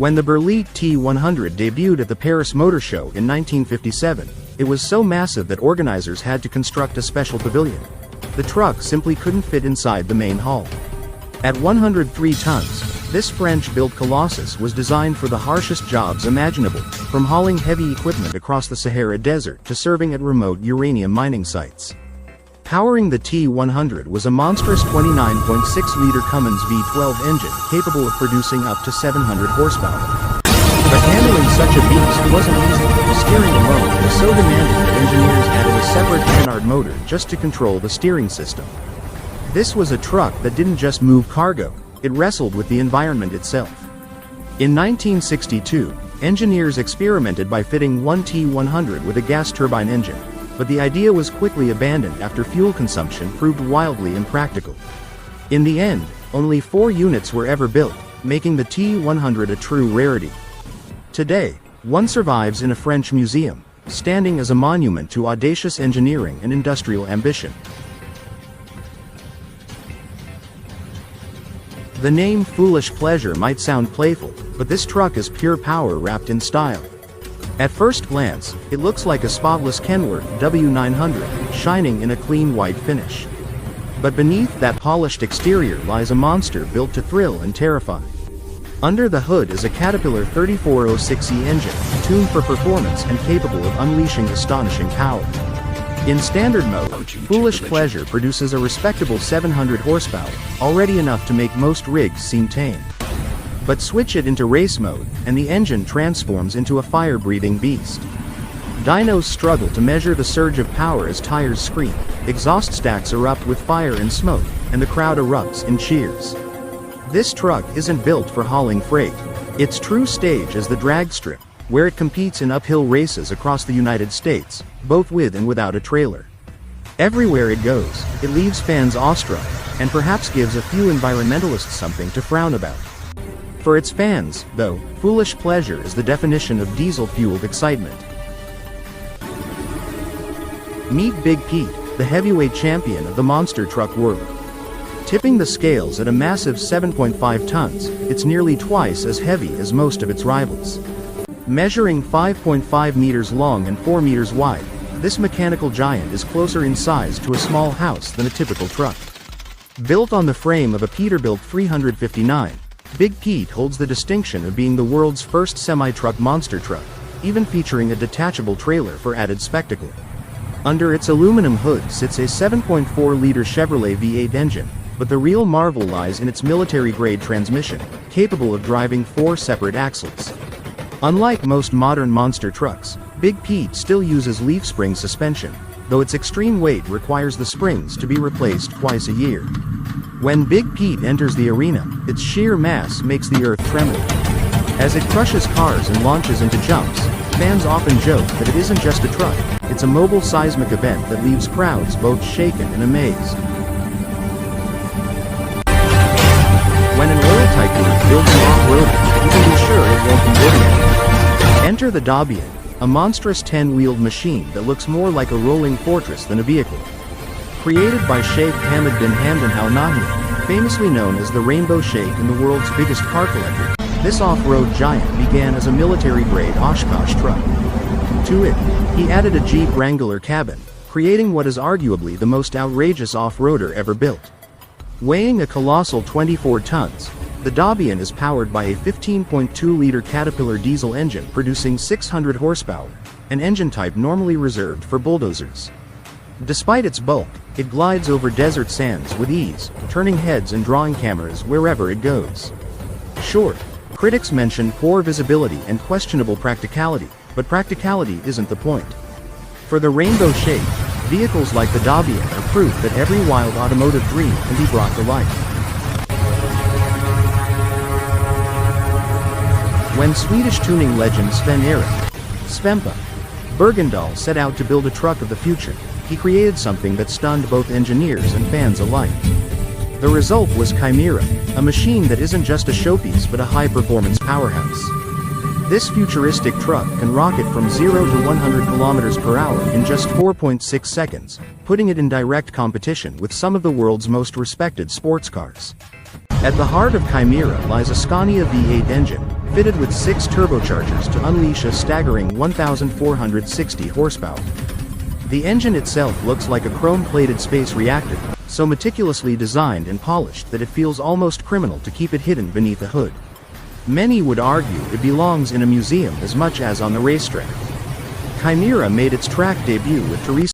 When the Berlitz T100 debuted at the Paris Motor Show in 1957, it was so massive that organizers had to construct a special pavilion. The truck simply couldn't fit inside the main hall. At 103 tons, this French-built colossus was designed for the harshest jobs imaginable, from hauling heavy equipment across the Sahara Desert to serving at remote uranium mining sites. Powering the T100 was a monstrous 29.6-liter Cummins V12 engine capable of producing up to 700 horsepower. But handling such a beast wasn't easy. The steering alone was so demanding that engineers added a separate canard motor just to control the steering system. This was a truck that didn't just move cargo, it wrestled with the environment itself. In 1962, engineers experimented by fitting one T100 with a gas turbine engine, but the idea was quickly abandoned after fuel consumption proved wildly impractical. In the end, only 4 units were ever built, making the T100 a true rarity. Today, one survives in a French museum, standing as a monument to audacious engineering and industrial ambition. The name Foolish Pleasure might sound playful, but this truck is pure power wrapped in style. At first glance, it looks like a spotless Kenworth W900, shining in a clean white finish. But beneath that polished exterior lies a monster built to thrill and terrify. Under the hood is a Caterpillar 3406E engine, tuned for performance and capable of unleashing astonishing power. In standard mode, Foolish Pleasure produces a respectable 700 horsepower, already enough to make most rigs seem tame. But switch it into race mode, and the engine transforms into a fire-breathing beast. Dynos struggle to measure the surge of power as tires scream, exhaust stacks erupt with fire and smoke, and the crowd erupts in cheers. This truck isn't built for hauling freight. Its true stage is the drag strip, where it competes in uphill races across the United States, both with and without a trailer. Everywhere it goes, it leaves fans awestruck, and perhaps gives a few environmentalists something to frown about. For its fans, though, Foolish Pleasure is the definition of diesel-fueled excitement. Meet Big Pete, the heavyweight champion of the monster truck world. Tipping the scales at a massive 7.5 tons, it's nearly twice as heavy as most of its rivals. Measuring 5.5 meters long and 4 meters wide, this mechanical giant is closer in size to a small house than a typical truck. Built on the frame of a Peterbilt 359, Big Pete holds the distinction of being the world's first semi-truck monster truck, even featuring a detachable trailer for added spectacle. Under its aluminum hood sits a 7.4-liter Chevrolet V8 engine, but the real marvel lies in its military-grade transmission, capable of driving 4 separate axles. Unlike most modern monster trucks, Big Pete still uses leaf spring suspension, though its extreme weight requires the springs to be replaced twice a year. When Big Pete enters the arena, its sheer mass makes the earth tremble. As it crushes cars and launches into jumps, fans often joke that it isn't just a truck, it's a mobile seismic event that leaves crowds both shaken and amazed. When an oil tycoon builds an off-roader, you can be sure it won't be boring. Enter the Dabian, a monstrous 10-wheeled machine that looks more like a rolling fortress than a vehicle. Created by Sheikh Hamad bin Hamdan Al Nahyan, famously known as the Rainbow Sheikh and the world's biggest car collector, this off-road giant began as a military-grade Oshkosh truck. To it, he added a Jeep Wrangler cabin, creating what is arguably the most outrageous off-roader ever built. Weighing a colossal 24 tons, the Dabian is powered by a 15.2-liter Caterpillar diesel engine producing 600 horsepower, an engine type normally reserved for bulldozers. Despite its bulk, it glides over desert sands with ease, turning heads and drawing cameras wherever it goes. Sure, critics mention poor visibility and questionable practicality, but practicality isn't the point. For the Rainbow Sheikh, vehicles like the Dabian are proof that every wild automotive dream can be brought to life. When Swedish tuning legend Sven-Erik Svempa Bergendahl set out to build a truck of the future, he created something that stunned both engineers and fans alike. The result was Chimera, a machine that isn't just a showpiece but a high-performance powerhouse. This futuristic truck can rocket from 0 to 100 kilometers per hour in just 4.6 seconds, putting it in direct competition with some of the world's most respected sports cars. At the heart of Chimera lies a Scania V8 engine, fitted with 6 turbochargers to unleash a staggering 1,460 horsepower. The engine itself looks like a chrome-plated space reactor, so meticulously designed and polished that it feels almost criminal to keep it hidden beneath a hood. Many would argue it belongs in a museum as much as on the racetrack. Chimera made its track debut with Teresa